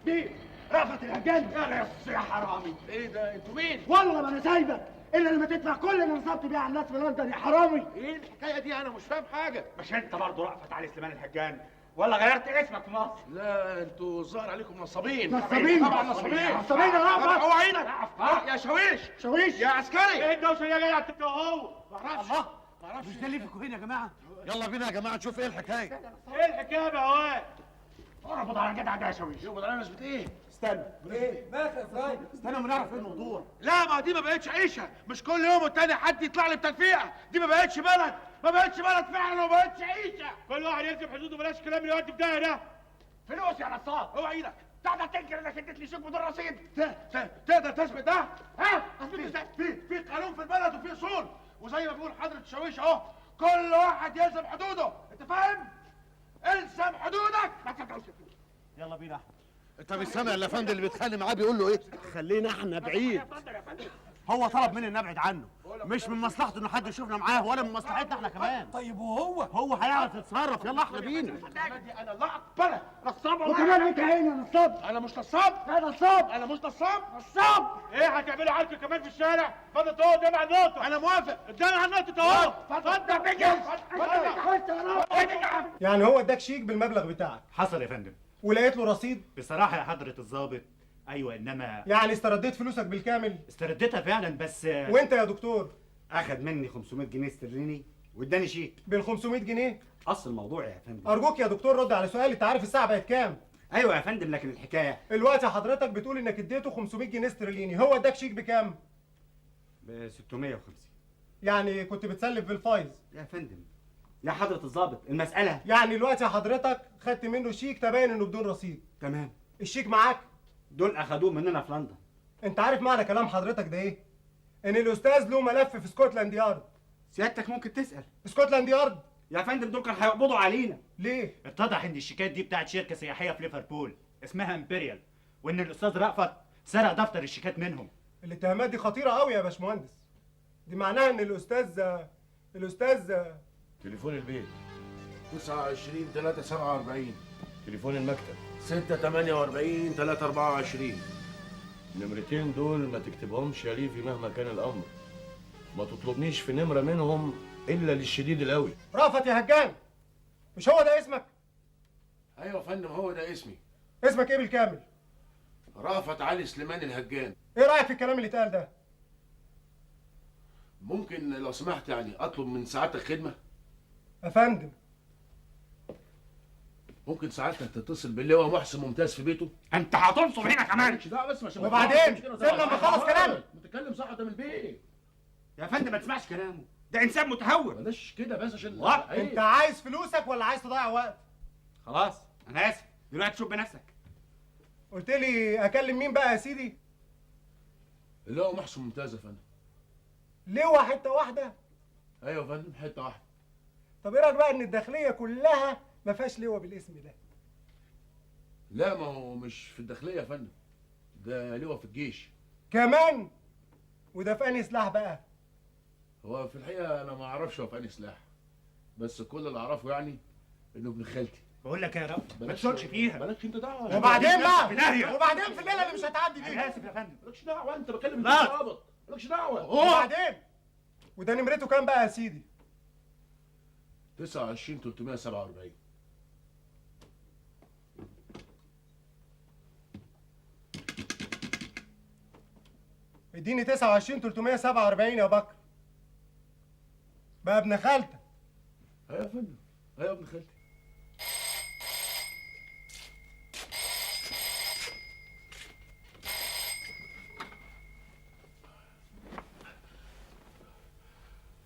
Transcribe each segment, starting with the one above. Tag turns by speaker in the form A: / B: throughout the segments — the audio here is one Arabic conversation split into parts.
A: مين؟ رأفت الهجان. يا نص يا حرامي.
B: ايه ده؟ انتوا مين؟
A: والله ما انا سايبك الا لما تدفع كل اللي نصبت بيه على الناس في لندن يا حرامي.
B: ايه الحكايه دي؟ انا مش فاهم حاجه.
A: مش انت برضه رأفت علي سليمان الهجان ولا غيرت اسمك في مصر؟
B: لا انتوا الظاهر عليكم نصابين.
A: نصابين
B: طبعا نصابين.
A: نصابين يا رأفت.
B: اوعى عينك يا شاويش.
A: شاويش
B: يا عسكري.
A: ايه الدوشه اللي جايه انت وهو؟
B: معرفش.
A: الله
B: معرفش.
A: مش ده اللي فيكم هنا يا جماعه؟
C: يلا بينا يا جماعه نشوف ايه الحكايه.
A: ايه الحكايه يا هواه؟ اربط على الجدع ده يا شاويش.
B: يقبض علينا نسبة ايه؟
A: استنى ايه؟ مالك يا اسرائيل؟ استنى ما نعرف ايه الموضوع.
B: لا ما دي ما بقتش عيشه، مش كل يوم والتاني حد يطلع لي بتلفيقه، دي ما بقتش بلد، ما بقتش بلد فعلا وما بقتش عيشه.
A: كل واحد يلزم حدوده بلاش كلام اللي يودي في داهيه ده.
B: فلوس يا نصاب، اوعى ايدك. تقدر تنكر انك اديت لي شيك بدون رصيد؟ تقدر تثبت ده؟ ها؟ اثبت ازاي؟ في قانون في البلد وفي اصول، وزي ما بيقول حضرة الشاويش اهو، كل واحد يلزم حدوده، انت فاهم؟ الزم حدودك ما تدعوش فيه.
A: يلا بينا احمد.
C: انت مش سامع الافندي اللي بيتخانق معاه بيقول له ايه؟
A: خلينا احنا بعيد. هو طلب مني نبعد عنه، مش من مصلحته ان حد يشوفنا معاه ولا من مصلحتنا احنا كمان.
C: طيب وهو؟
A: هو هيعرف يتصرف. يلا احنا بينا.
B: انا لا اقبلها نصاب.
A: وكمان انت هنا نصاب.
B: انا مش نصاب.
A: لا نصاب.
B: انا مش نصاب.
A: نصاب. ايه هتعملوا عركه كمان في الشارع؟ اتفضل تقعد قدام على النقطه.
B: انا موافق.
A: قدام على النقطه اهو. اتفضل بيجي.
D: يعني هو اداك شيك بالمبلغ بتاعك؟
E: حصل يا فندم.
D: ولقيت له رصيد؟
E: بصراحة يا حضرة الضابط أيوة، إنما
D: يعني استرديت فلوسك بالكامل؟
E: استرديتها فعلا بس
D: وأنت يا دكتور؟
E: أخد مني 500 جنيه استرليني واداني شيك.
D: بال 500 جنيه؟
E: أصل الموضوع يا فندم.
D: أرجوك يا دكتور رد على سؤالي، أنت عارف الساعة بقت كام؟
E: أيوة يا فندم، لكن الحكاية
D: الوقت حضرتك بتقول إنك اديته 500 جنيه استرليني، هو اداك شيك بكام؟
E: ب 650.
D: يعني كنت بتسلف بالفايز؟
E: يا فندم يا حضرة الضابط المسألة
D: يعني الوقت حضرتك خدت منه شيك تبين إنه بدون رصيد؟
E: تمام.
D: الشيك معاك؟
E: دول أخدوه مننا في لندن.
D: أنت عارف معنى كلام حضرتك ده إيه؟ إن الأستاذ له ملف في سكوتلاند يارد.
E: سيادتك ممكن تسأل.
D: سكوتلاند يارد؟
E: يا فندم دول كانوا هيقبضوا علينا.
D: ليه؟
E: اتضح إن الشيكات دي بتاعت شركة سياحية في ليفربول اسمها امبريال، وإن الأستاذ رأفت سرق دفتر الشيكات منهم.
D: الاتهامات دي خطيرة قوي يا باشمهندس. دي معناها إن الأستاذ
F: تليفون البيت 29 3 47. تليفون المكتب 6 48 3 24. النمرتين دول ما تكتبهمش يا ليفي مهما كان الامر. ما تطلبنيش في نمره منهم الا للشديد القوي.
D: رأفت يا هجان، مش هو ده اسمك؟
F: ايوه يا فندم هو ده اسمي.
D: اسمك ايه بالكامل؟
F: رأفت علي سليمان الهجان.
D: ايه رأيك في الكلام اللي اتقال ده؟
F: ممكن لو سمحت يعني اطلب من سعادتك خدمه؟
D: يا فندم
F: ممكن سعادتك تتصل باللواء محسن ممتاز في بيته؟
E: أنت هتنصب هنا كمان.
F: مش دعوه بس عشان
D: وبعدين سيبنا لما نخلص كلامك.
F: متكلم صح قدام البيت.
E: يا فندم ما تسمعش كلامه، ده إنسان متهور.
F: بلاش كده بس عشان
D: انت عايز فلوسك ولا عايز تضيع وقت؟
E: خلاص أنا آسف، دلوقتي شوف بنفسك.
D: قلت لي اكلم مين بقى يا سيدي؟
F: اللواء محسن ممتاز يا فندم.
D: لواء حته واحده؟
F: ايوه يا فندم حته واحده.
D: طب ايه رايك بقى ان الداخليه كلها ما فيهاش لواء بالاسم ده؟
F: لا ما هو مش في الداخليه يا فندم، ده لواء في الجيش
D: كمان. وده في انهي سلاح بقى؟
F: هو في الحقيقه انا ما اعرفش هو في انهي سلاح، بس كل اللي اعرفه يعني انه ابن خالتي.
E: بقول لك يا رأفت ما تشوفش فيها.
F: مالكش انت دعوه.
D: وبعدين بقى
E: في داهية.
D: وبعدين في الليله اللي مش هتعدي دي.
E: أنا آسف يا فندم.
F: مالكش دعوه، انت بكلم
E: لا.
F: الضابط، مالكش دعوه.
D: وبعدين وده نمرته كام بقى يا سيدي؟
F: 29 347.
D: اديني 29 347 يا بكر. بقى ابن خالتك.
F: ايوه يا فندم، ايوه ابن خالتي.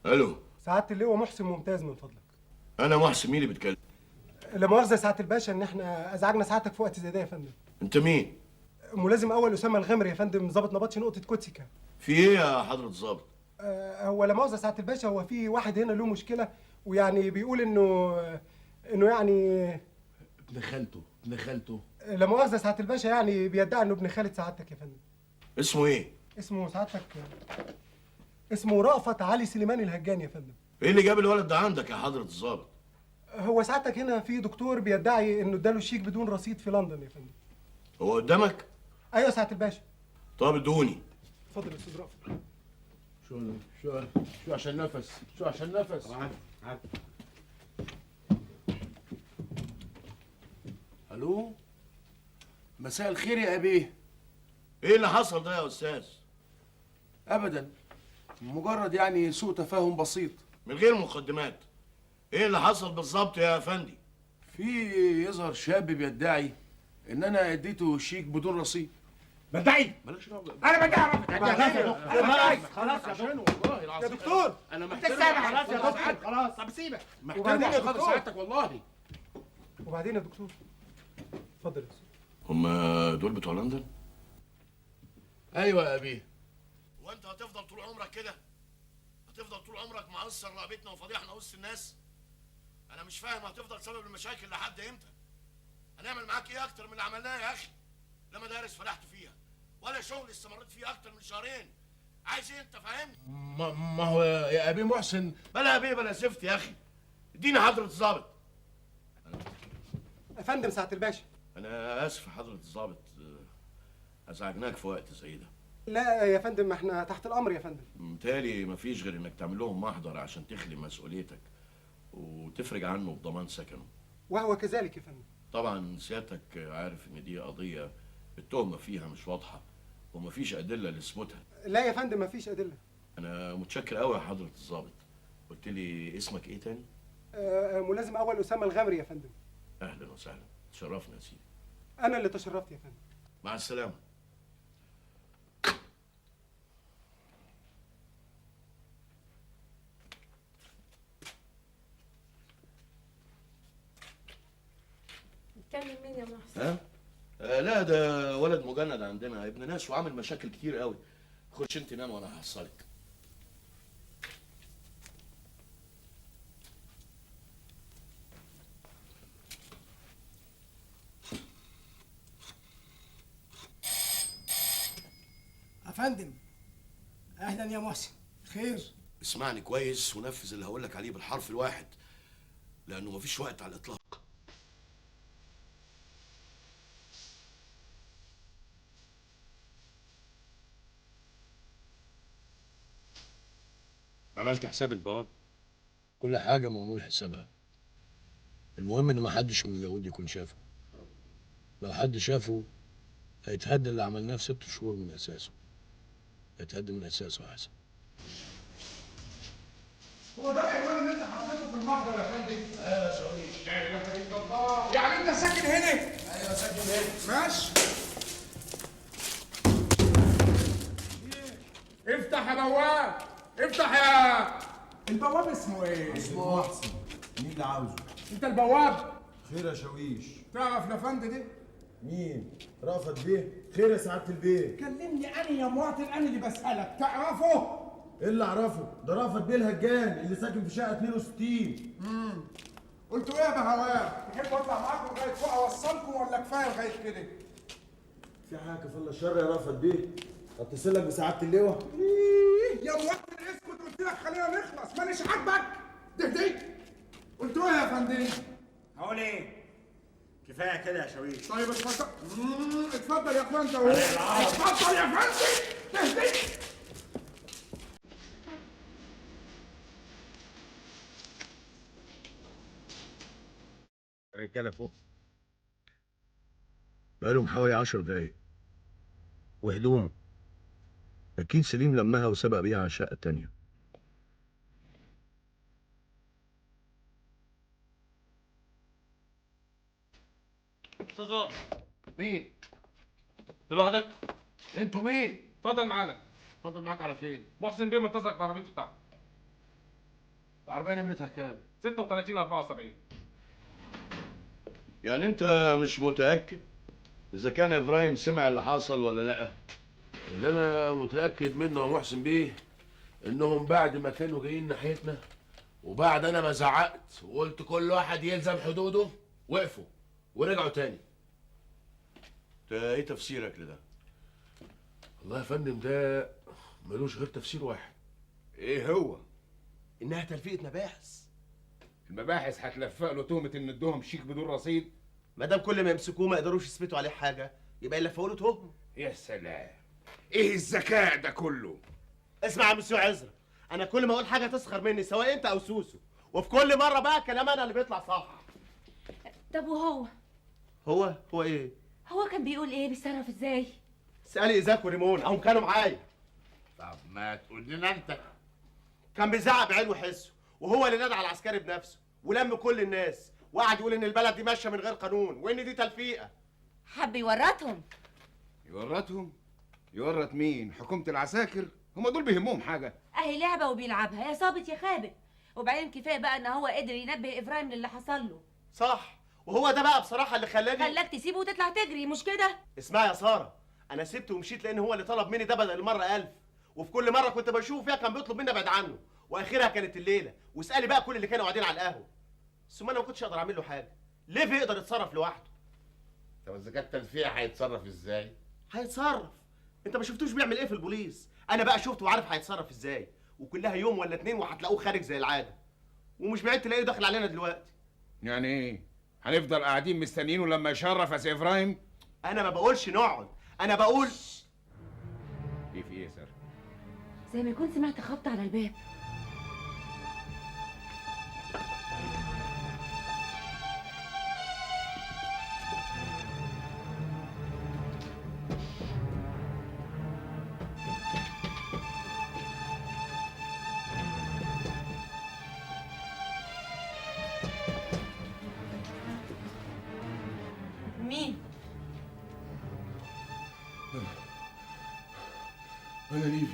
F: الو.
D: سعاده اللواء محسن ممتاز من فضلك.
F: انا محسن، مين اللي بيتكلم؟
D: لا مؤاخذه سعاده الباشا ان احنا ازعجنا سعادتك في وقت زي ده يا فندم.
F: انت مين؟
D: ملازم اول اسامه الغمري يا فندم، ضابط نبطشي نقطه كوتسيكا.
F: في ايه يا حضره الضابط؟
D: هو لا مؤاخذه سعاده الباشا، هو في واحد هنا له مشكله، ويعني بيقول انه يعني
F: ابن خالته.
D: لا مؤاخذه سعاده الباشا، يعني بيدعي انه ابن خالد سعادتك يا فندم.
F: اسمه ايه؟
D: اسمه سعادتك اسمه رأفت علي سليمان الهجان يا فندم.
F: ايه اللي جاب الولد ده عندك يا حضره الضابط؟
D: هو سعادتك هنا في دكتور بيدعي انه اداله شيك بدون رصيد في لندن يا فندم.
F: هو قدامك؟
D: ايوه سعاده الباشا.
F: طب ادوني.
D: اتفضل يا استاذ رأفت.
B: شو عشان نفس، شو عشان نفس. الو، مساء الخير يا ابيه.
F: ايه اللي حصل ده يا استاذ؟
B: ابدا، مجرد يعني سوء تفاهم بسيط.
F: من غير مقدمات. ايه اللي حصل بالظبط يا افندي؟
B: في يظهر شاب بيدعي ان انا اديته شيك بدون رصيد.
E: بدعي؟
B: مالكش دعوه.
E: انا بدعي خلاص
B: عشان والله العظيم
D: يا دكتور
B: انا
E: انت سامع؟ خلاص يا
B: محترم
E: دكتور خلاص. طب سيبك.
B: محترم عشان خاطر سعادتك والله.
D: وبعدين يا دكتور اتفضل يا استاذ.
F: هما دول بتوع لندن؟
B: ايوه يا ابيه.
F: وانت هتفضل طول عمرك كده؟ هتفضل طول عمرك مقصر رقبتنا وفضيحنا وسط الناس؟ انا مش فاهم هتفضل سبب المشاكل لحد امتى؟ هنعمل معاك ايه اكتر من اللي عملناه يا اخي؟ لا مدارس فلحت فيها ولا شغل استمريت فيه اكتر من شهرين. عايز ايه انت فاهمني؟
B: ما هو يا ابي محسن.
F: بلا بيه بلا زفت يا اخي. اديني حضرة الظابط.
D: يا فندم سعاده الباشا.
F: انا اسف يا حضرة الظابط، ازعجناك في وقت زي ده.
D: لا يا فندم احنا تحت الامر يا فندم.
F: متهيألي مفيش غير انك تعمل لهم محضر عشان تخلي مسؤوليتك وتفرج عنه بضمان سكنه.
D: وهو كذلك يا فندم.
F: طبعا سيادتك عارف ان دي قضية التهمة فيها مش واضحة ومفيش أدلة لثبوتها.
D: لا يا فندم مفيش ادله.
F: أنا متشكر أوي يا حضرة الظابط. قلت لي اسمك إيه تاني؟
D: ملازم اول اسامه الغامري يا فندم.
F: أهلا وسهلا، تشرفنا يا سيدي.
D: انا اللي تشرفت يا فندم.
F: مع السلامة.
G: بتكلم مين يا محسن؟
F: ها؟ لا ده ولد مجند عندنا ابن ناس وعامل مشاكل كتير قوي. خش انت نام وانا هحصلك.
H: أفندم، أهلا يا محسن، خير؟
F: اسمعني كويس ونفذ اللي هقولك عليه بالحرف الواحد لأنه مفيش وقت على الإطلاق.
I: عملت حساب البواب؟
F: كل حاجة معمول حسابها. المهم إن محدش من اليهود يكون شافه. لو حد شافه هيتهد اللي عملناه في 6 شهور من أساسه. هيتهد من أساسه يا حسن.
B: هو ده العنوان اللي انت حطيته في المحضر يا فندم؟ ايوه يا شويش. يعني انت ساكن هنا؟ ايوه ساكن هنا. ماشي. افتح يا بواب، افتح يا البواب. اسمه ايه؟
J: اسمه محسن. مين اللي عاوزه؟
B: انت البواب؟
J: خير يا شاويش.
B: تعرف الافندي دي؟
J: مين؟ رأفت بيه؟ خير يا سعادة البيه.
B: كلمني انا يا مواطن، انا اللي بسألك، تعرفه؟
J: ايه اللي اعرفه؟ ده رأفت بيه الهجان اللي ساكن في شقة 62.
B: قلتوا ايه يا بهواب؟ تحبوا اطلع معاكم لغايه فوق اوصلكم ولا كفايه لغايه كده؟
J: في حاجة كفالة الشر يا رأفت بيه. اتصل لك بسعادة اللواء.
B: يا مواطن اسكت، قلت لك خلينا نخلص، مانيش عاجبك؟ دي قلتوا ايه يا فندم؟
E: هقول ايه؟ كفايه كده يا شويش.
B: طيب اتفضل. اتفضل يا اخوان انت. اتفضل يا فندم. تهدي.
I: الرجاله فوق
F: بقالهم حوالي 10 دقايق.
I: وهدومه.
F: أكيد سليم لمها وسبق بيها على الشقة التانية.
I: استاذ
B: مين؟
I: لوحدك؟
B: انتوا مين؟
I: اتفضل معانا.
B: اتفضل معاك على فين؟
I: محسن بيه منتظرك بعربيته بتاعته.
B: العربية نمرتها كام؟
I: 36 74.
F: يعني أنت مش متأكد إذا كان إبراهيم سمع اللي حصل ولا لأ؟
B: اللي انا متاكد منه يا محسن بيه انهم بعد ما كانوا جايين ناحيتنا وبعد انا ما زعقت وقلت كل واحد يلزم حدوده وقفوا ورجعوا تاني.
F: أنت إيه تفسيرك لده؟
B: والله يا فندم ده ملوش غير تفسير واحد.
K: ايه هو؟ انها تلفيقة مباحث. المباحث هتلفق له تهمة ان ادوهم شيك بدون رصيد. ما دام كل ما يمسكوه ما يقدروش يثبتوا عليه حاجة يبقى اللي فوله تهم.
B: يا سلام، ايه الذكاء ده كله؟
A: اسمع يا مسيو عزرا، انا كل ما اقول حاجه تسخر مني سواء انت او سوسو، وفي كل مره بقى كلام انا اللي بيطلع صح.
G: طب وهو؟
A: هو ايه؟
G: هو كان بيقول ايه؟ بيتصرف ازاي؟
A: اسالي ايزاك وريمون، هم كانوا معايا.
B: طب ما تقول لنا انت.
A: كان بيزعق بعلو حسه، وهو اللي نادى على العسكري بنفسه ولم كل الناس، وقعد يقول ان البلد دي ماشيه من غير قانون وان دي تلفيقه.
G: حب يورطهم.
B: يورطهم؟ يورط مين؟ حكومة العساكر؟ هم دول بيهمهم حاجة؟
G: اهي لعبه وبيلعبها، يا صابت يا خابت. وبعدين كفايه بقى ان هو قدر ينبه ابراهيم للي حصل له.
A: صح، وهو ده بقى بصراحه اللي
G: خلاك تسيبه وتطلع تجري، مش كده؟
A: اسمعي يا ساره، انا سبته ومشيت لان هو اللي طلب مني ده بدل المره 1000، وفي كل مره كنت بشوفه فيها كان بيطلب مني ابعد عنه، واخرها كانت الليله، واسالي بقى كل اللي كانوا قاعدين على القهوه. ثم انا ما كنتش اقدر اعمل له حاجه، ليه يقدر يتصرف لوحده؟
B: طب اذا كان تلفيع هيتصرف ازاي؟
A: هيتصرف. انت ما شفتوش بيعمل ايه في البوليس؟ انا بقى شفته وعارف هيتصرف ازاي، وكلها يوم ولا 2 وهتلاقوه خارج زي العاده، ومش بعيد تلاقيه داخل علينا دلوقتي.
B: يعني ايه؟ هنفضل قاعدين مستنيينه لما يشرف يا سي ابراهيم؟
A: انا ما بقولش نقعد، انا بقول
B: ايه في ايه يا ساره؟
G: زي ما يكون سمعت خبط على الباب. مين؟
J: انا ليفي.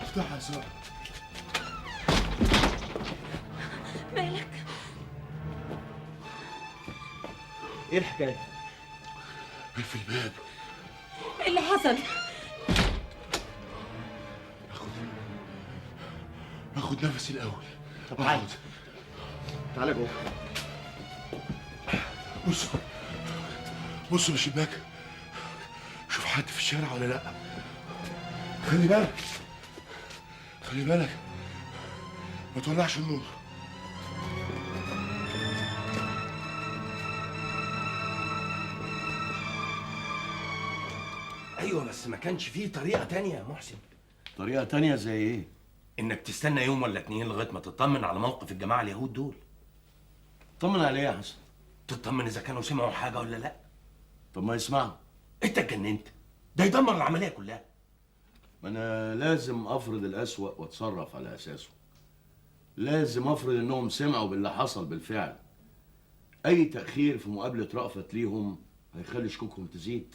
J: افتحها يا ساره.
G: مالك؟
A: ايه الحكايه؟
J: اقفل الباب.
G: ايه اللي حصل؟
J: اخد نفسي الاول.
A: طب تعالى تعالى جوه.
J: بصوا من الشباك، شوف حد في الشارع ولا لا. خلي بالك ما تولعش النور.
K: ايوه بس ما كانش فيه طريقه تانية يا محسن.
C: طريقة تانية زي ايه؟
K: انك تستنى يوم ولا 2 لغايه ما تطمن على موقف الجماعه اليهود دول.
C: طمن عليه يا حسن.
K: تطمن اذا كانوا سمعوا حاجه ولا لا.
C: طب ما يسمعوا.
K: انت اتجننت، ده يدمر العمليه كلها.
C: ما انا لازم افرض الأسوأ واتصرف على اساسه. لازم افرض انهم سمعوا باللي حصل بالفعل. اي تأخير في مقابلة رأفت ليهم هيخلي شكوكهم تزيد.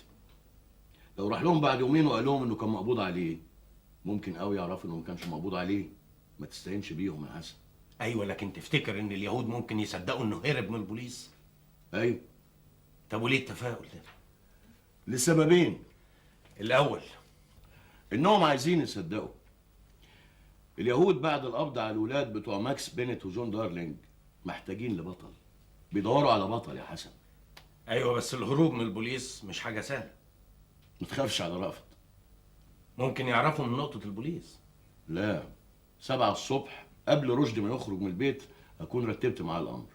C: لو راح لهم بعد يومين وقال لهم انه كان مقبوض عليه، ممكن قوي يعرفوا انه ما كانش مقبوض عليه. ما تستهينش بيهم يا حسن.
K: ايوه لكن تفتكر ان اليهود ممكن يصدقوا انه هرب من البوليس؟
C: ايوه.
K: طب وليه التفاؤل ده؟
C: لسببين.
K: الاول
C: انهم عايزين يصدقوا. اليهود بعد القبض على الولاد بتوع ماكس بينت وجون دارلينج محتاجين لبطل. بيدوروا على بطل يا حسن.
K: ايوه بس الهروب من البوليس مش حاجه سهله.
C: ما تخافش على رأفت.
K: ممكن يعرفوا من نقطه البوليس.
C: لا، 7 الصبح قبل رشدي ما يخرج من البيت اكون رتبت معاه الامر.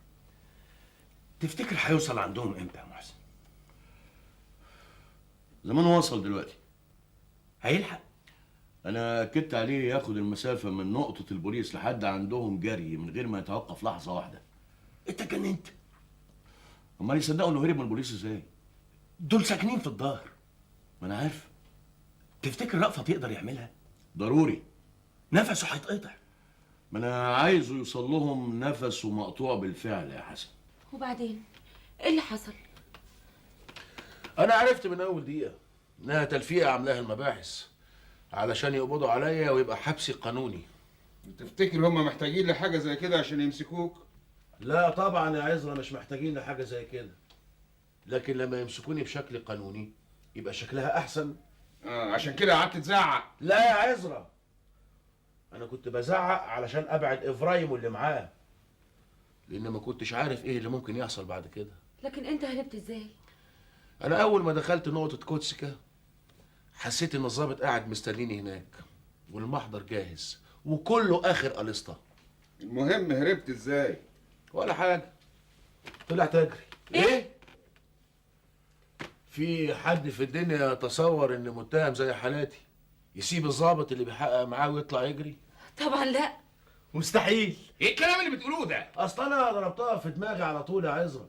K: تفتكر هيوصل عندهم امتى يا محسن؟
C: زمانه وصل دلوقتي.
K: هيلحق؟
C: انا اكدت عليه ياخد المسافه من نقطه البوليس لحد عندهم جري من غير ما يتوقف لحظه واحده.
K: انت اتجننت.
C: امال يصدقوا انه هرب من البوليس ازاي؟
K: دول ساكنين في الظهر.
C: ما انا عارف.
K: تفتكر رأفت يقدر يعملها؟
C: ضروري.
K: نفسه هيتقطع.
C: ما انا عايزه يوصل لهم نفسه مقطوع بالفعل يا حسن.
G: وبعدين ايه اللي حصل؟
F: انا عرفت من اول دقيقه انها تلفيقه عاملاها المباحث علشان يقبضوا عليا ويبقى حبسي قانوني.
B: تفتكر هم محتاجين لحاجه زي كده عشان يمسكوك؟
F: لا طبعا يا عزرا مش محتاجين لحاجه زي كده، لكن لما يمسكوني بشكل قانوني يبقى شكلها احسن.
B: عشان كده قعدت تزعق.
F: لا يا عزرا، انا كنت بزعق علشان ابعد افرايم واللي معاه، لان ما كنتش عارف ايه اللي ممكن يحصل بعد كده.
G: لكن انت هربت ازاي؟
F: انا اول ما دخلت نقطه كوتسكا حسيت ان الضابط قاعد مستنيني هناك والمحضر جاهز وكله اخر قليصته.
B: المهم هربت ازاي؟
F: ولا حاجه، طلعت اجري.
G: ايه؟
F: في حد في الدنيا يتصور ان متهم زي حالاتي يسيب الضابط اللي بيحقق معاه ويطلع يجري؟
G: طبعا لا.
A: مستحيل.
B: ايه الكلام اللي بتقولوه ده؟
F: اصل انا ضربتها في دماغي على طول يا عزرا.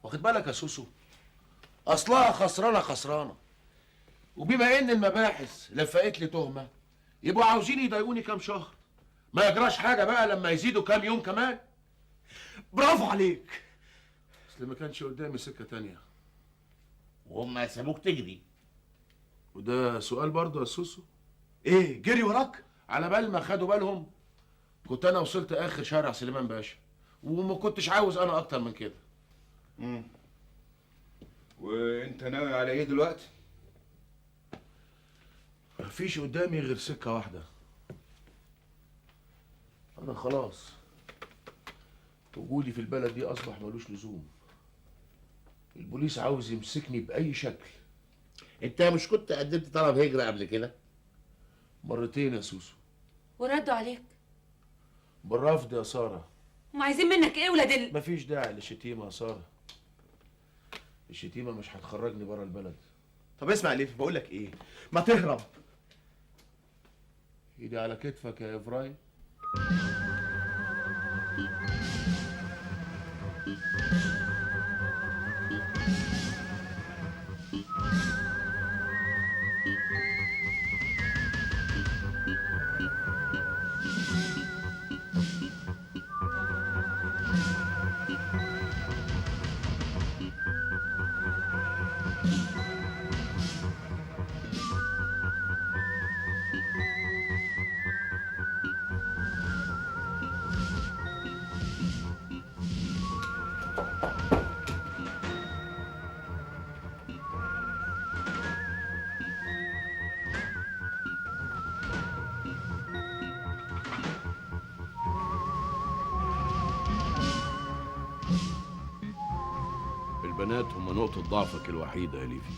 F: واخد بالك يا سوسو؟ اصلها خسرانه خسرانه. وبما ان المباحث لفقت لي تهمه يبقوا عاوزين يضايقوني كام شهر. ما يجراش حاجه بقى لما يزيدوا كام يوم كمان.
A: برافو عليك.
F: اصل ما كانش قدامي سكه تانية.
B: وهم سابوك تجري؟
F: وده سؤال برضه يا سوسو؟
A: ايه جري وراك؟
F: على بال ما خدوا بالهم كنت انا وصلت اخر شارع سليمان باشا، وما كنتش عاوز انا اكتر من كده.
B: وانت ناوي على ايه دلوقتي؟
F: مفيش قدامي غير سكه واحده. انا خلاص وجودي في البلد دي اصبح ملوش لزوم. البوليس عاوز يمسكني باي شكل.
B: انت مش كنت قدمت طلب هجرة قبل كده؟
F: مرتين يا سوسو.
G: وردوا عليك؟
F: بالرفض يا ساره.
G: هم عايزين منك ايه ولاد
F: مفيش داعي للشتيمه يا ساره. الشتيمه مش هتخرجني بره البلد.
A: طب اسمع يا ليفي، بقول لك ايه، ما تهرب.
F: ايدي على كتفك يا افرايم.
C: البنات هم نقطة ضعفك الوحيدة يا ليفي.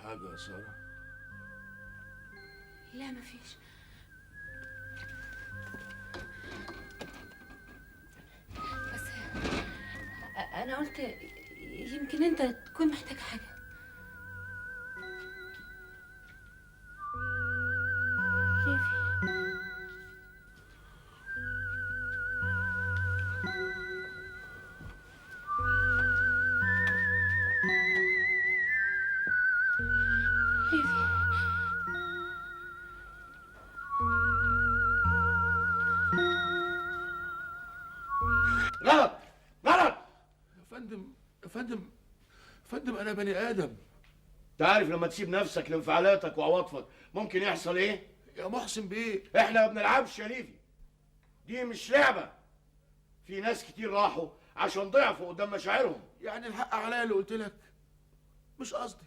C: حاجة يا سارة؟
G: لا مفيش. بس أنا قلت يمكن أنت تكون محتاج حاجة. ليفي.
F: غلط غلط يا فندم انا بني ادم.
C: انت عارف لما تسيب نفسك لانفعالاتك وعواطفك ممكن يحصل ايه؟
F: يا محسن بيه
C: احنا ما بنلعبش يا ليفي، دي مش لعبه. في ناس كتير راحوا عشان ضعفوا قدام مشاعرهم.
F: يعني الحق عليا اللي قلت لك، مش قصدي،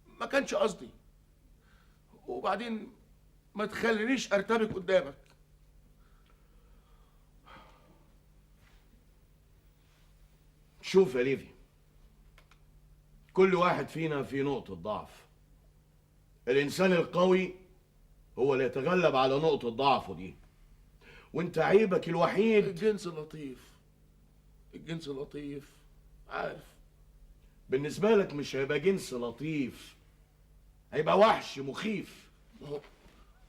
F: ما كانش قصدي. وبعدين ما تخلينيش ارتبك قدامك.
C: شوف يا ليفي، كل واحد فينا في نقطة ضعف. الإنسان القوي هو اللي يتغلب على نقطة ضعفه دي، وانت عيبك الوحيد
F: الجنس اللطيف. الجنس اللطيف، عارف.
C: بالنسبة لك مش هيبقى جنس لطيف، هيبقى وحش مخيف.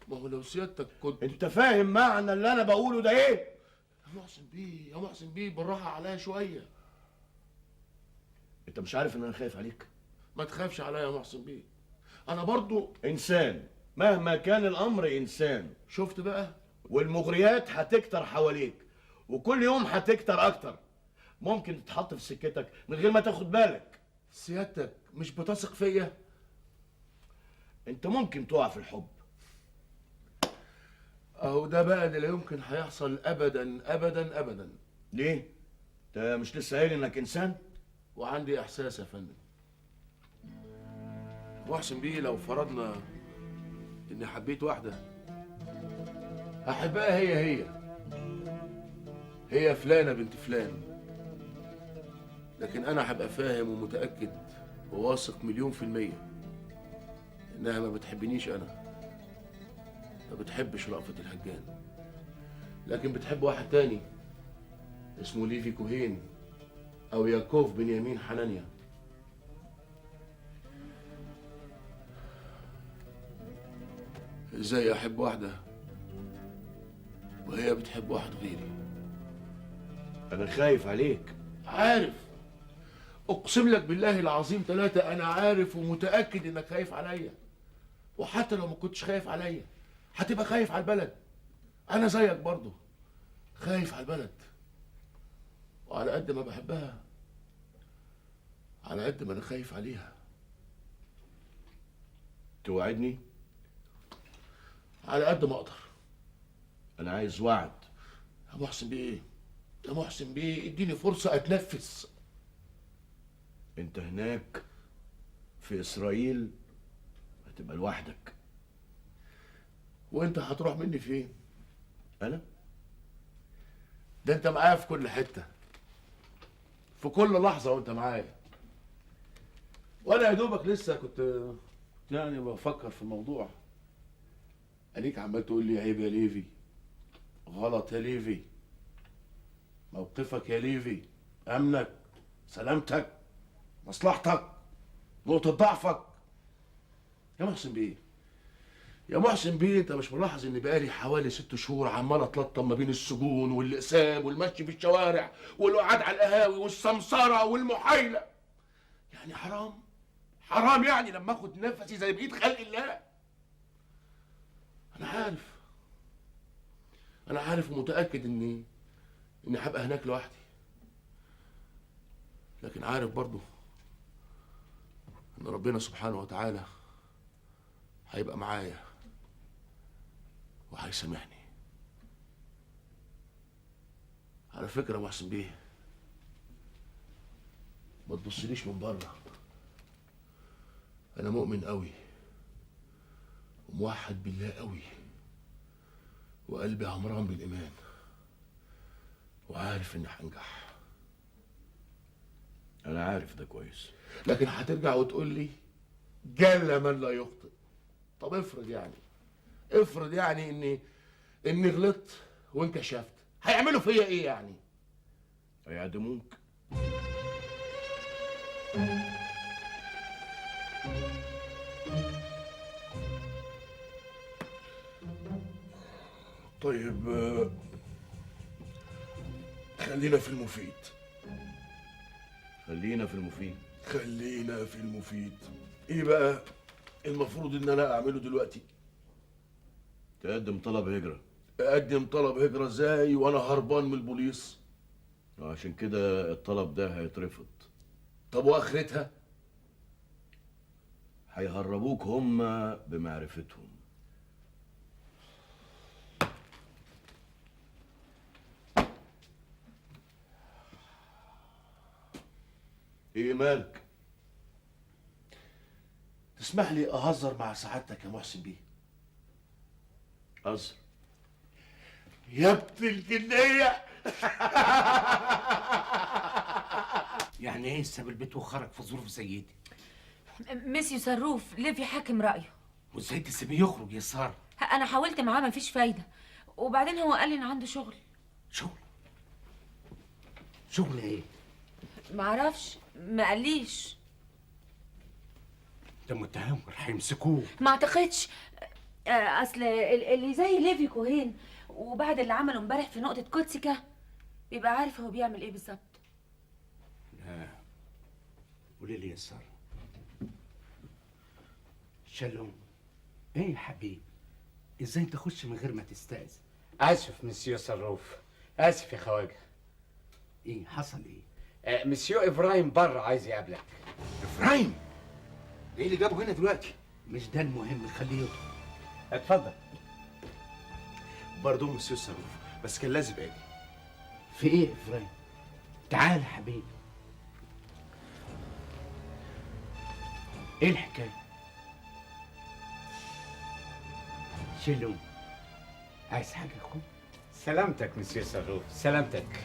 F: ما هو لو سيادتك كنت
C: انت فاهم معنى اللي انا بقوله ده ايه؟
F: يا محسن بيه بالراحة عليا شوية.
C: انت مش عارف ان انا خايف عليك؟
F: ما تخافش عليا يا محسن بيه، انا برضو
C: انسان، مهما كان الامر انسان.
F: شفت بقى؟
C: والمغريات هتكتر حواليك، وكل يوم هتكتر اكتر. ممكن تتحط في سكتك من غير ما تاخد بالك.
F: سيادتك مش بتثق فيا؟
C: انت ممكن تقع في الحب.
F: اهو ده بقى اللي لا يمكن هيحصل ابدا ابدا ابدا.
C: ليه؟ انت مش لسه قايل انك انسان؟
F: وعندي احساس يا فندم. محسن بيه، لو فرضنا اني حبيت واحده، هحبها هي فلانه بنت فلان، لكن انا هبقى فاهم ومتاكد وواثق 100% انها ما بتحبنيش انا، ما بتحبش رأفت الهجان، لكن بتحب واحد تاني اسمه ليفي كوهين او ياكوف بنيامين حنانيا. ازاي احب واحده وهي بتحب واحد غيري؟
C: انا خايف عليك.
F: عارف، اقسم لك بالله العظيم 3 انا عارف ومتاكد انك خايف عليا، وحتى لو ما كنتش خايف عليا هتبقى خايف على البلد. انا زيك برضه خايف على البلد، وعلى قد ما بحبها على قد ما انا خايف عليها.
C: توعدني؟
F: على قد ما اقدر.
C: انا عايز وعد.
F: يا محسن بيه، يا محسن بيه، اديني فرصه اتنفس.
C: انت هناك في اسرائيل هتبقى لوحدك.
F: وانت هتروح مني فين؟
C: انا؟
F: ده انت معايا في كل حته، في كل لحظه وانت معايا. وانا يا دوبك لسه كنت يعني بفكر في الموضوع، اديك عمال تقول لي عيب يا ليفي، غلط يا ليفي، موقفك يا ليفي، امنك، سلامتك، مصلحتك، نقطه ضعفك. يا محسن بيه، يا محسن بيه، انت مش ملاحظ ان بقالي حوالي 6 شهور عمال اتلطم ما بين السجون والاقسام والمشي في الشوارع والقعاد على القهاوي والسمسره والمحايله؟ يعني حرام يعني لما اخد نفسي زي بقيه خلق الله. انا عارف ومتاكد اني هبقى هناك لوحدي، لكن عارف برضو ان ربنا سبحانه وتعالى هيبقى معايا وهيسامحني. على فكره يا محسن بيه، ما تبصليش من بره، انا مؤمن قوي وموحد بالله قوي، وقلبي عمران بالايمان، وعارف اني هنجح.
C: انا عارف ده كويس.
F: لكن هترجع وتقول لي جل من لا يخطئ. طب افرض يعني اني غلطت وانكشفت، هيعملوا فيا ايه يعني؟
C: هيعدموك.
F: طيب خلينا في المفيد. خلينا في المفيد. ايه بقى المفروض ان انا اعمله دلوقتي؟
C: تقدم طلب هجرة.
F: اقدم طلب هجرة ازاي وانا هربان من البوليس؟
C: عشان كده الطلب ده هيترفض.
F: طب واخرتها؟
C: هيهربوك هم بمعرفتهم.
F: ايه مالك؟ تسمح لي اهزر مع سعادتك يا محسن بيه؟
C: هزر.
F: يا ابن الجنية.
L: يعني ايه ساب البيت وخرج في ظروف زي دي؟
G: مسيو صروف ليفي حاكم رأيه.
L: وازاي تسيبيه يخرج يا ساره؟
G: انا حاولت معاه مفيش فايدة، وبعدين هو قال لي ان عنده شغل.
L: شغل ايه؟
G: معرفش، ما قاليش.
L: ده متهم هيمسكوه.
G: ما اعتقدش، اصل اللي زي ليفي كوهين وبعد اللي عمله امبارح في نقطة كوتسيكا بيبقى عارف هو بيعمل ايه بالظبط.
L: لا قولي لي يا ساره. شالوم، ايه يا حبيبي؟ ازاي تخش من غير ما تستأذن؟
M: اسف مسيو صروف، اسف يا خواجه.
L: ايه حصل ايه؟
M: مسيو ابراهيم بره عايز يقابلك.
J: ابراهيم؟ ايه اللي جابه هنا دلوقتي؟
L: مش ده المهم، خليه يدخل.
A: اتفضل. باردون مسيو الصاروخ، بس كان لازم اجي.
L: في ايه يا ابراهيم؟ تعال يا حبيبي. ايه الحكايه؟ شيلو، عايز حاجه يا اخويا؟
M: سلامتك مسيو صاروخ، سلامتك.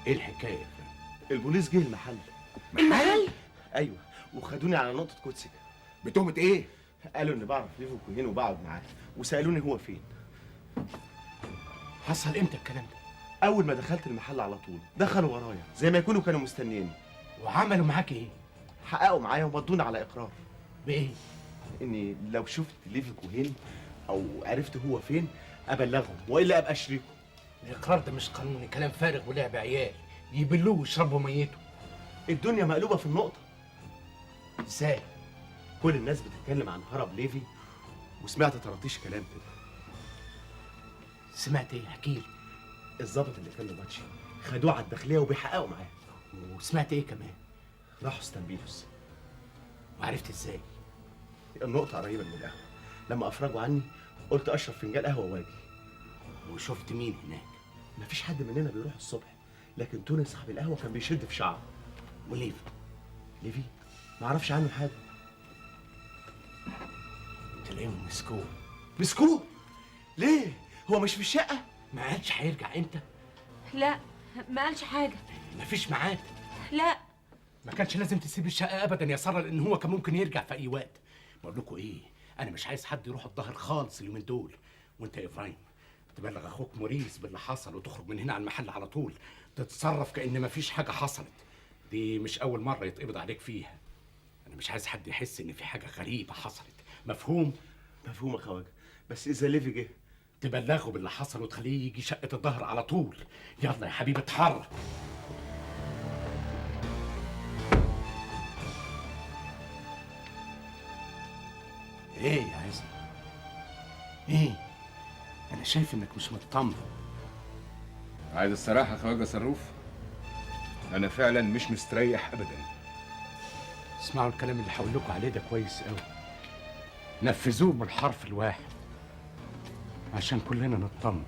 L: ايه الحكايه يا ابراهيم؟
A: البوليس جه المحل.
G: المحل؟
A: ايوه، وخدوني على نقطه كوتسك.
J: بتهمه ايه؟
A: قالوا اني بعرف ليفو كوهين وبقعد معاه، وسالوني هو فين.
L: حصل امتى الكلام ده؟
A: اول ما دخلت المحل على طول دخلوا ورايا زي ما يكونوا كانوا مستنيين.
L: وعملوا معاك ايه؟
A: حققوا معايا ومضوني على اقرار.
L: بايه؟
A: اني لو شفت ليفي كوهين او عرفت هو فين ابلغهم، والا ابقى شريكه.
L: الاقرار ده مش قانوني، كلام فارغ ولعب عيال، يبلوه ويشربوا ميته.
A: الدنيا مقلوبه في النقطه.
L: ازاي؟
A: كل الناس بتتكلم عن هرب ليفي، وسمعت طراطيش كلام كده.
L: سمعت ايه؟ احكي لي.
A: الظابط اللي كان له ماتشي خدوه على الداخليه وبيحققوا معاه.
L: وسمعت ايه كمان؟
A: راحوا استنبيلوس.
L: وعرفت ازاي؟
A: النقطه قريبه من القهوه. لما افرجوا عني قلت اشرب فنجان قهوه واجي.
L: وشفت مين هناك؟
A: مفيش حد مننا بيروح الصبح، لكن توني صاحب القهوه كان بيشد في شعره.
L: وليفي؟
A: ليفي؟ ما اعرفش عنه حاجه.
L: تلاقيهم مسكوه.
A: مسكوه؟ ليه؟ هو مش في الشقه؟
L: ما قالش هيرجع امتى؟
G: لا، ما قالش حاجه.
L: مفيش ميعاد؟
G: لا.
L: ما كانش لازم تسيب الشقه ابدا يا ساره، لان هو كان ممكن يرجع في اي وقت. بقول لكم ايه، انا مش عايز حد يروح الظهر خالص اليومين دول. وانت يا ابراهيم تبلغ اخوك موريس باللي حصل، وتخرج من هنا على المحل على طول، تتصرف كأن مفيش حاجه حصلت. دي مش اول مره يتقبض عليك فيها. انا مش عايز حد يحس ان في حاجه غريبه حصلت. مفهوم؟
A: مفهوم يا خواجه، بس اذا ليفي جه
L: تبلغه باللي حصل وتخليه يجي شقه الظهر على طول. يلا يا حبيبي اتحرك. ايه يا عزة؟ ايه؟ انا شايف انك مش مطمن.
N: عايز الصراحة يا خواجة صروف، أنا فعلا مش مستريح أبدا.
L: اسمعوا الكلام اللي هقول لكم عليه ده كويس قوي، نفذوه بالحرف الواحد عشان كلنا نطمن.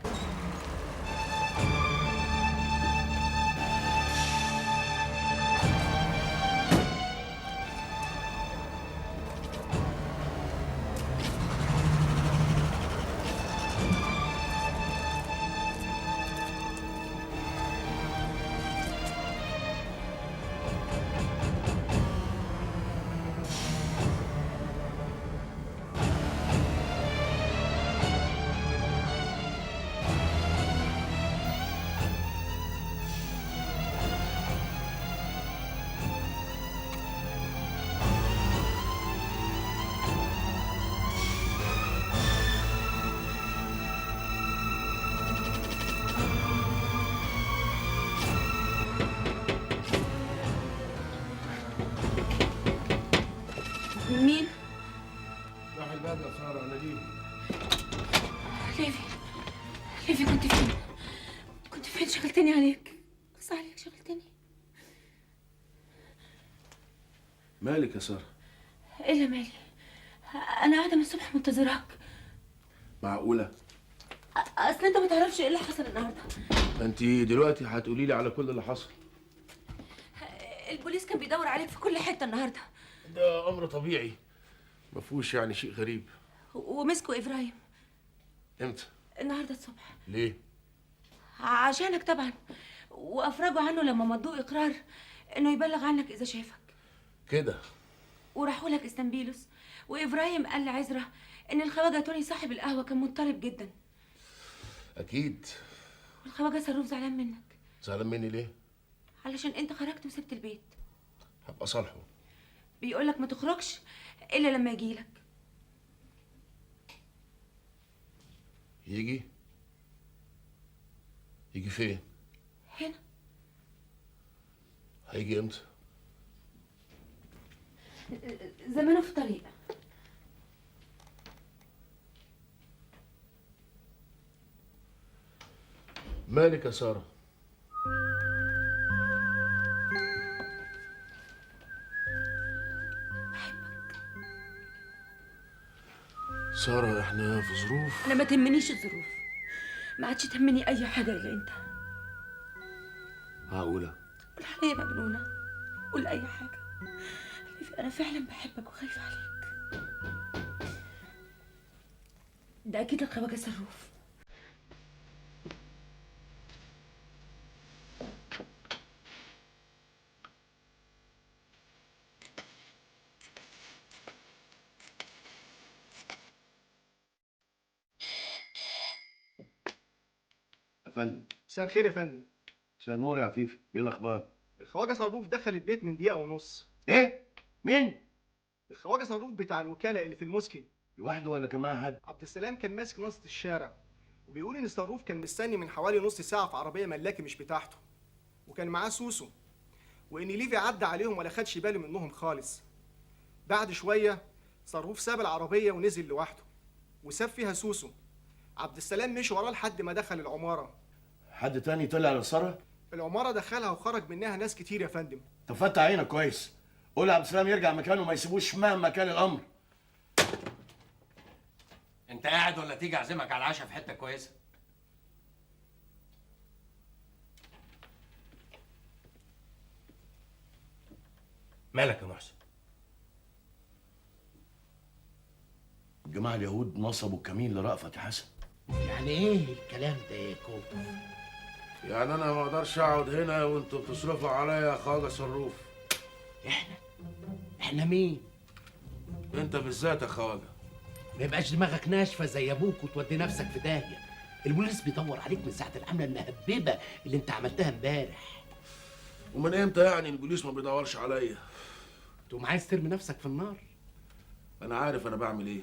G: مين؟
J: افتح الباب يا ساره، انا ليفي.
G: ليفي، ليفي كنت فين؟ كنت فين؟ شغلتني عليك. قص عليك، شغلتني.
J: مالك يا ساره؟
G: الا مالي، انا قاعده من الصبح منتظراك.
J: معقوله؟
G: اصل انت ما تعرفش ايه اللي حصل النهارده.
J: انت دلوقتي هتقولي لي على كل اللي حصل.
G: البوليس كان بيدور عليك في كل حته النهارده.
J: ده امر طبيعي، ما فيهوش يعني شيء غريب.
G: ومسكوا ابراهيم
J: امتى؟
G: النهارده الصبح.
J: ليه؟
G: عشانك طبعا، وافرجوا عنه لما مضوه اقرار انه يبلغ عنك اذا شافك.
J: كده؟
G: وراحوا لك استنبيلوس، وابراهيم قال لعزرا ان الخواجه توني صاحب القهوه كان مضطرب جدا.
J: اكيد.
G: والخواجه صاروف زعلان منك.
J: زعلان مني ليه؟
G: علشان انت خرجت وسبت البيت.
J: هبقى صالحه.
G: بيقول لك ما تخرجش الا لما يجيلك.
J: يجي فين؟
G: هنا.
J: هيجي امتى؟
G: زمانه في طريق.
J: ما
F: عقبالك يا ساره. ساره احنا في ظروف.
G: انا ما تهمنيش الظروف، ما عادش تهمني اي حاجه الا انت.
F: معقوله؟
G: قول عليا مجنونه، قول اي حاجه. انا فعلا بحبك وخايفه عليك. ده اكيد الخواجه صروف.
C: يا فندم.
O: مساء الخير يا فندم.
C: مساء النور يا عفيفي، ايه الاخبار؟
O: الخواجه صاروف دخل البيت من دقيقه ونص.
C: ايه؟ مين؟
O: الخواجه صاروف بتاع الوكاله اللي في المسكن.
C: لوحده ولا كان معاه حد؟
O: عبد السلام كان ماسك نص الشارع، وبيقول ان صاروف كان مستني من حوالي نص ساعه في عربيه ملاكي مش بتاعته، وكان معاه سوسو، وان ليفي عدى عليهم ولا خدش باله منهم خالص. بعد شويه صاروف ساب العربيه ونزل لوحده وساب فيها سوسو. عبد السلام مشي وراه لحد ما دخل العماره.
C: حد تاني طلع على ساره؟
O: العماره دخلها وخرج منها ناس كتير يا فندم.
C: طب فتح عينك كويس، قول لعبد السلام يرجع مكانه وما يسيبوش مهما كان الامر.
P: انت قاعد ولا تيجي اعزمك على العشاء في حته كويسه؟
F: مالك يا محسن؟
C: الجماعه اليهود نصبوا الكمين لرأفت يا حسن.
L: يعني ايه الكلام ده يا كوتو؟
F: يعني انا ما اقدرش اقعد هنا وانتوا بتصرفوا عليا يا خواجه صروف.
L: احنا مين؟
F: انت بالذات يا خواجه.
L: ما يبقاش دماغك ناشفه زي ابوك وتودي نفسك في داهيه. البوليس بيدور عليك من ساعه العمله المهببه اللي انت عملتها امبارح.
F: ومن امتى يعني البوليس ما بيدورش عليا؟
L: تقوم عايز ترمي نفسك في النار؟
F: انا عارف انا بعمل ايه.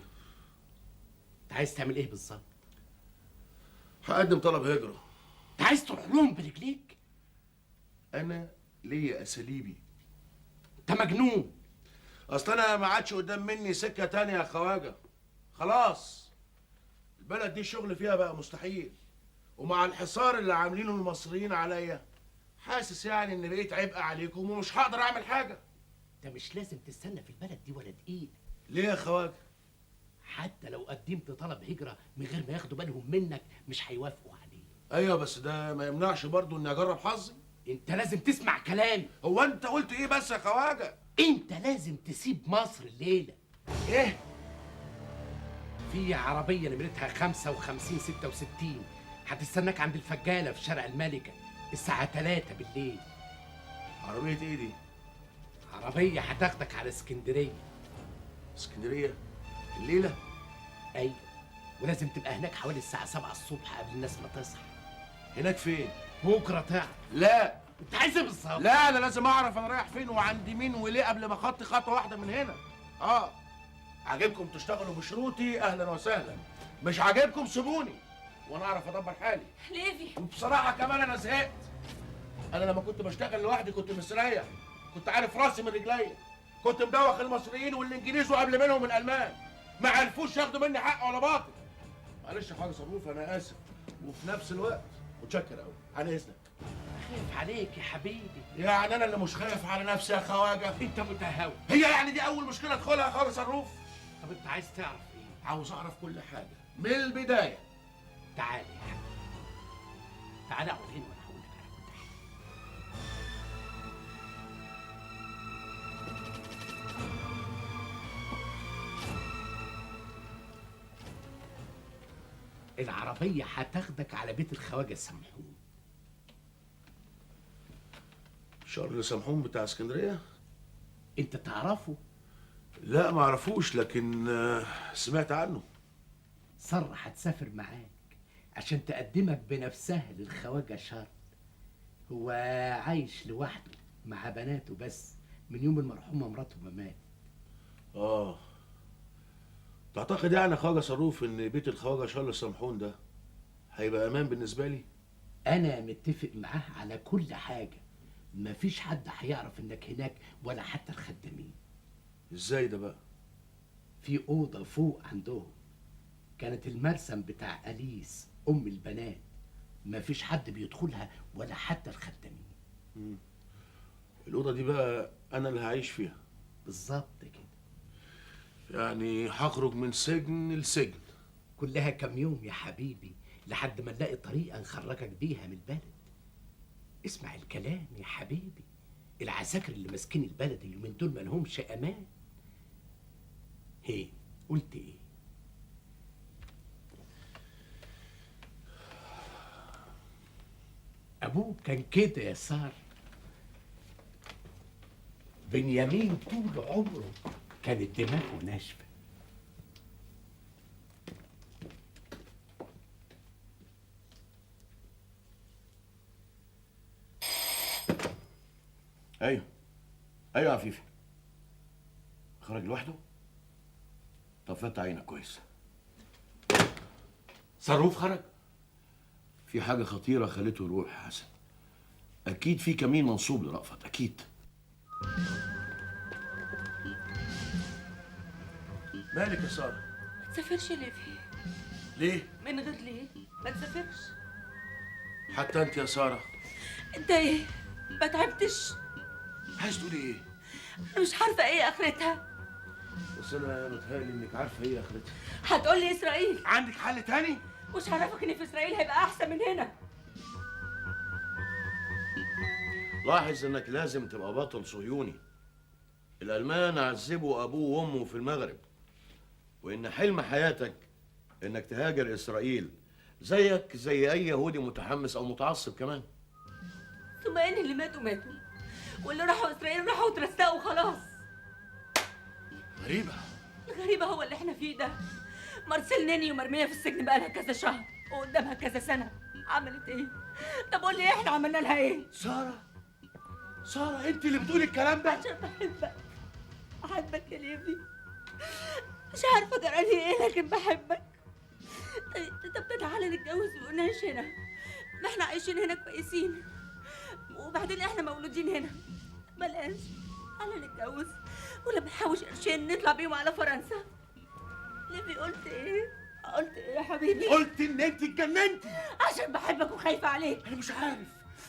L: انت عايز تعمل ايه بالظبط؟
F: هقدم طلب هجره.
L: انت عايز تروح لهم برجليك؟
C: انا ليا اساليبي.
L: انت مجنون.
F: اصل انا ما عادش قدام مني سكه تانية يا خواجه. خلاص البلد دي الشغل فيها بقى مستحيل، ومع الحصار اللي عاملينه المصريين عليا حاسس يعني ان بقيت عبء عليكم ومش هقدر اعمل حاجه.
L: انت مش لازم تستنى في البلد دي ولا دقيقه.
F: ليه يا خواجه؟
L: حتى لو قدمت طلب هجره من غير ما ياخدوا بالهم منك مش هيوافقوا عليه.
F: ايوه بس ده ما يمنعش برضو اني اجرب حظي.
L: انت لازم تسمع كلامي.
F: هو انت قلت ايه بس يا خواجه؟
L: انت لازم تسيب مصر الليله.
F: ايه؟
L: في عربيه نمرتها 5566 هتستناك عند الفجاله في شارع الملكه الساعه 3 بالليل.
F: عربيه ايه دي؟
L: عربيه هتاخدك على اسكندريه.
F: اسكندريه؟ الليله؟
L: ايوه، ولازم تبقى هناك حوالي الساعه 7 الصبح قبل الناس ما تصحى.
F: هناك فين؟
L: بكره تعرف.
F: لا.
L: انت عايز ايه بالظبط؟
F: لا انا لازم اعرف انا رايح فين وعند مين وليه قبل ما اخطي خطوه واحده من هنا. عاجبكم تشتغلوا بشروطي اهلا وسهلا، مش عاجبكم سيبوني وانا اعرف ادبر حالي.
G: ليفي
F: وبصراحه كمان انا زهقت. انا لما كنت بشتغل لوحدي كنت مستريح، كنت عارف راسي من رجليا، كنت مدوخ المصريين والانجليز وقبل منهم الالمان، ما عرفوش ياخدوا مني حق ولا باطل. معلش يا حاج صروف انا اسف، وفي نفس الوقت متشكر قوي على اذنك.
L: خايف عليك يا حبيبي.
F: يعني انا اللي مش خايف على نفسي يا خواجه؟
L: انت متهاوي.
F: هي يعني دي اول مشكله ادخلها يا خواجه صروف؟
L: طب انت عايز تعرف ايه؟
F: عاوز اعرف كل حاجه من البدايه.
L: تعالى يا حبيبي، تعالى اقعد هنا وانا هقول لك على كل حاجه. العربيه هتاخدك على بيت الخواجه سمحون.
F: شارل سمحون بتاع اسكندريه؟
L: انت تعرفه؟
F: لا ما اعرفوش، لكن سمعت عنه.
L: سارة هتسافر معاك عشان تقدمك بنفسها للخواجه شارل. هو عايش لوحده مع بناته بس من يوم المرحومه مراته ما ماتت.
F: تعتقد يعني يا خواجه صروف ان بيت الخواجه شارل سمحون ده هيبقى امان بالنسبه لي؟
L: انا متفق معاه على كل حاجه، مفيش حد هيعرف انك هناك ولا حتى الخدامين.
F: ازاي ده بقى؟
L: في اوضه فوق عندهم كانت المرسم بتاع اليس ام البنات، مفيش حد بيدخلها ولا حتى الخدامين.
F: الأوضة دي بقى أنا اللي هعيش فيها.
L: بالظبط كده.
F: يعني هخرج من سجن لسجن.
L: كلها كام يوم يا حبيبي لحد ما نلاقي طريقة نخرجك بيها من البلد. اسمع الكلام يا حبيبي، العساكر اللي ماسكين البلد اليومين دول مالهمش امان. هي قلت ايه؟ ابوك كان كده يا سارة. بنيامين طول عمره كانت دماغه ناشفه.
C: ايوه ايوه يا عفيفي. خرج لوحده؟ طب فتح عينك كويس.
L: صاروف خرج؟
C: في حاجة خطيرة خلته يروح يا حسن. أكيد في كمين منصوب لرأفت، أكيد.
F: مالك يا سارة؟
G: ما تسافرش ليفي.
F: ليه؟
G: من غير ليه؟ ما تسافرش.
F: حتى أنت يا سارة.
G: انت ايه؟ ما تعبتش؟
F: عايز تقولي إيه؟
G: انا مش عارفه ايه اخرتها.
F: بس أنا متهيألي إنك عارفة إيه آخرتها.
G: هتقول لي اسرائيل.
F: عندك حل تاني؟
G: مش عارفك ان في اسرائيل هيبقى احسن من هنا.
C: لاحظ إنك لازم تبقى بطل صهيوني. الألمان عذبوا أبوه وأمه في المغرب، وإن حلم حياتك إنك تهاجر إسرائيل زيك زي أي يهودي متحمس أو متعصب كمان.
G: ثم ان اللي ماتوا واللي راحوا اسرائيل راحوا اترستقوا خلاص.
F: غريبة.
G: الغريبة هو اللي احنا فيه ده. مارسيل ناني ومرمية في السجن بقالها كذا شهر وقدامها كذا سنة. عملت ايه؟ طب قول لي احنا عملنا لها ايه؟
F: سارة أنت اللي بتقولي الكلام ده؟
G: عشان بحبك يا ليفي. مش عارفة جرالي ايه لكن بحبك. طب تعالى نتجوز ونعيش هنا. ما احنا عايشين هنا كويسين، وبعدين احنا مولودين هنا. بلاش، تعالى نتجوز ولما نحوش قرشين نطلع بيهم على فرنسا. ليفي قلت ايه؟ قلت ايه يا حبيبي؟
F: قلت ان انت اتجننتي
G: عشان بحبك وخايفة عليك.
F: انا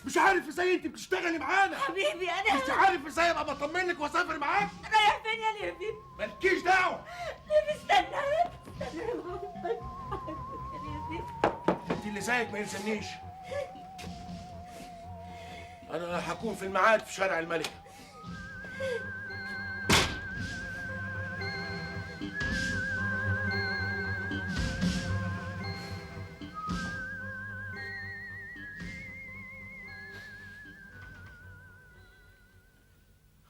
F: مش عارف ازاي انت بتشتغلي معانا.
G: حبيبي انا
F: مش عارف ازاي ابقى بطمن لك واسافر معاك.
G: رايح فين يا ليفي؟
F: مالكيش دعوه.
G: ليفي استنى انا بحبك يا ليفي.
F: انت اللي زيك ما يلزمنيش. انا هكون في الميعاد في شارع الملك.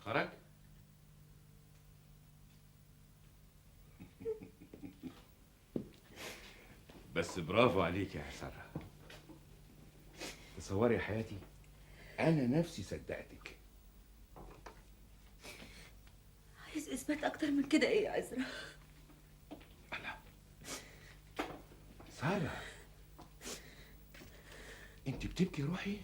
L: خرج؟
N: بس برافو عليك يا سارة. تصوري يا حياتي، أنا نفسي صدقتك.
G: عايز اثبات اكتر من كده ايه يا عزرا؟
N: سارة، أنت بتبكي روحي؟